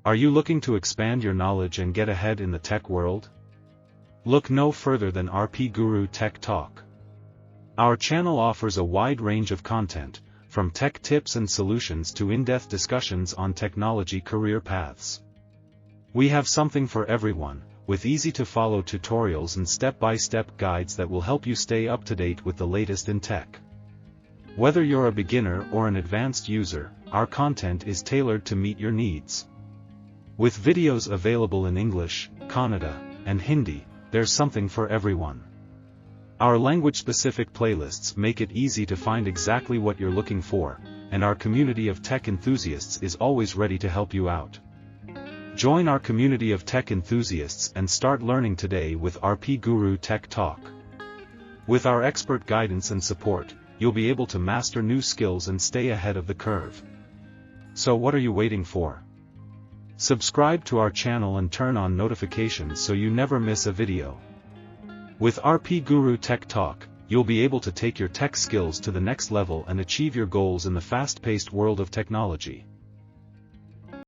Are you looking to expand your knowledge and get ahead in the tech world? Look no further than RPGuru Tech Talk. Our channel offers a wide range of content, from tech tips and solutions to in-depth discussions on technology career paths. We have something for everyone, with easy-to-follow tutorials and step-by-step guides that will help you stay up to date with the latest in tech. Whether you're a beginner or an advanced user, our content is tailored to meet your needs. With videos available in English, Kannada, and Hindi, there's something for everyone. Our language-specific playlists make it easy to find exactly what you're looking for, and our community of tech enthusiasts is always ready to help you out. Join our community of tech enthusiasts and start learning today with RPGuru Tech Talk. With our expert guidance and support, you'll be able to master new skills and stay ahead of the curve. So what are you waiting for? Subscribe to our channel and turn on notifications so you never miss a video. With RPGuru Tech Talk, you'll be able to take your tech skills to the next level and achieve your goals in the fast-paced world of technology.